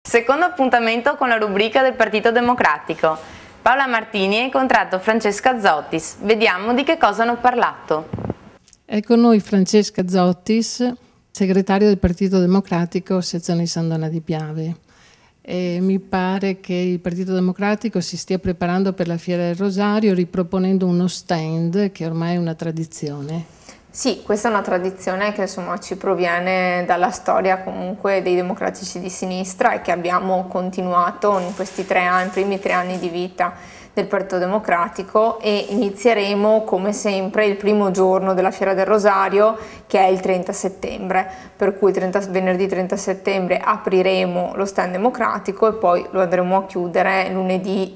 Secondo appuntamento con la rubrica del Partito Democratico. Paola Martini ha incontrato Francesca Zottis. Vediamo di che cosa hanno parlato. È con noi Francesca Zottis, segretario del Partito Democratico, sezione San Donà di Piave. E mi pare che il Partito Democratico si stia preparando per la Fiera del Rosario riproponendo uno stand che ormai è una tradizione. Sì, questa è una tradizione che insomma ci proviene dalla storia comunque dei democratici di sinistra e che abbiamo continuato in questi primi 3 anni di vita del Partito Democratico, e inizieremo come sempre il primo giorno della Fiera del Rosario, che è il 30 settembre, per cui venerdì 30 settembre apriremo lo stand democratico e poi lo andremo a chiudere lunedì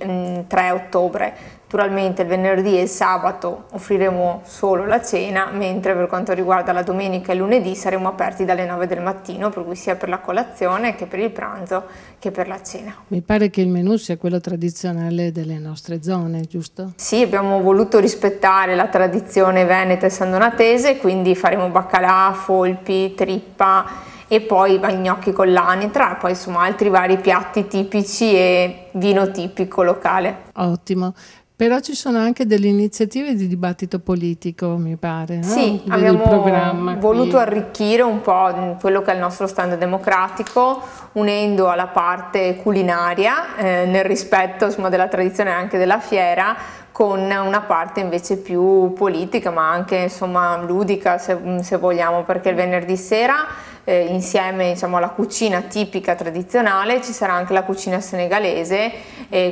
3 ottobre. Naturalmente il venerdì e il sabato offriremo solo la cena, mentre per quanto riguarda la domenica e il lunedì saremo aperti dalle 9 del mattino, per cui sia per la colazione che per il pranzo che per la cena. Mi pare che il menù sia quello tradizionale delle nostre zone, giusto? Sì, abbiamo voluto rispettare la tradizione veneta e sandonatese, quindi faremo baccalà, folpi, trippa e poi i gnocchi con l'anitra, e poi insomma altri vari piatti tipici e vino tipico locale. Ottimo. Però ci sono anche delle iniziative di dibattito politico, mi pare, no? Sì, abbiamo voluto arricchire un po' quello che è il nostro stand democratico, unendo alla parte culinaria, nel rispetto insomma, della tradizione anche della fiera, con una parte invece più politica, ma anche insomma ludica se vogliamo, perché il venerdì sera insieme diciamo, alla cucina tipica tradizionale ci sarà anche la cucina senegalese,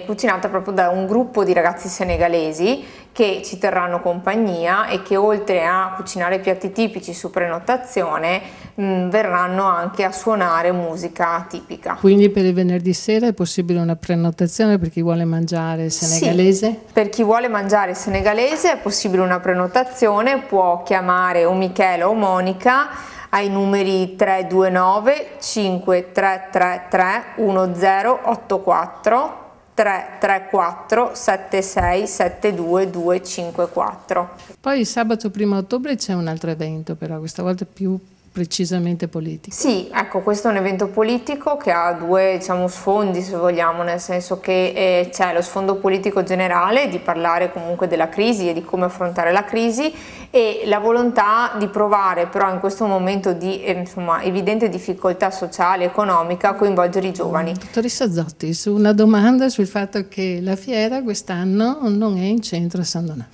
cucinata proprio da un gruppo di ragazzi senegalesi che ci terranno compagnia e che oltre a cucinare piatti tipici su prenotazione verranno anche a suonare musica tipica. Quindi per il venerdì sera è possibile una prenotazione per chi vuole mangiare senegalese? Sì, per chi vuole mangiare senegalese è possibile una prenotazione, può chiamare o Michela o Monica ai numeri 329 5333 1084 334 76 72 254. Poi il sabato 1 ottobre c'è un altro evento, però questa volta più precisamente politico. Sì, ecco, questo è un evento politico che ha due diciamo, sfondi, se vogliamo, nel senso che c'è lo sfondo politico generale di parlare comunque della crisi e di come affrontare la crisi, e la volontà di provare però in questo momento di insomma, evidente difficoltà sociale e economica a coinvolgere i giovani. Dottoressa Zottis, una domanda sul fatto che la fiera quest'anno non è in centro a San Donà.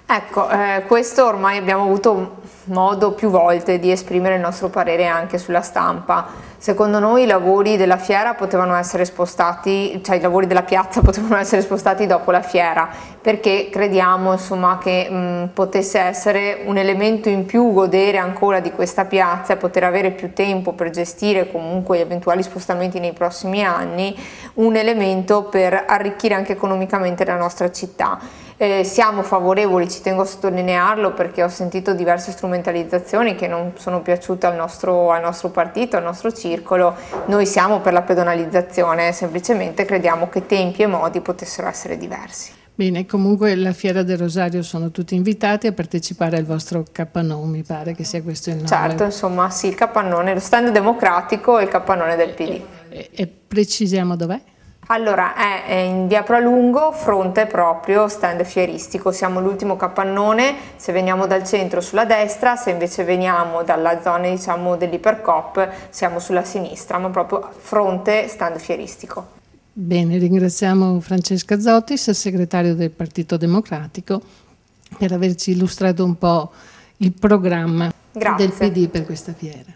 Ecco, questo ormai abbiamo avuto modo più volte di esprimere il nostro parere anche sulla stampa. Secondo noi i lavori della fiera potevano essere spostati, cioè i lavori della piazza potevano essere spostati dopo la fiera, perché crediamo insomma che potesse essere un elemento in più godere ancora di questa piazza e poter avere più tempo per gestire comunque gli eventuali spostamenti nei prossimi anni, un elemento per arricchire anche economicamente la nostra città. Siamo favorevoli, ci tengo a sottolinearlo perché ho sentito diverse strumentalizzazioni che non sono piaciute al nostro partito, al nostro circolo. Noi siamo per la pedonalizzazione, semplicemente crediamo che tempi e modi potessero essere diversi. Bene, comunque la Fiera del Rosario sono tutti invitati a partecipare al vostro capannone, mi pare che sia questo il nome. Certo, insomma sì, il capannone, lo stand democratico e il capannone del PD. E precisiamo dov'è? Allora, è in via Pralungo, fronte proprio stand fieristico. Siamo l'ultimo capannone, se veniamo dal centro sulla destra, se invece veniamo dalla zona diciamo dell'Ipercoop siamo sulla sinistra, ma proprio fronte stand fieristico. Bene, ringraziamo Francesca Zottis, segretario del Partito Democratico, per averci illustrato un po' il programma del PD per questa fiera.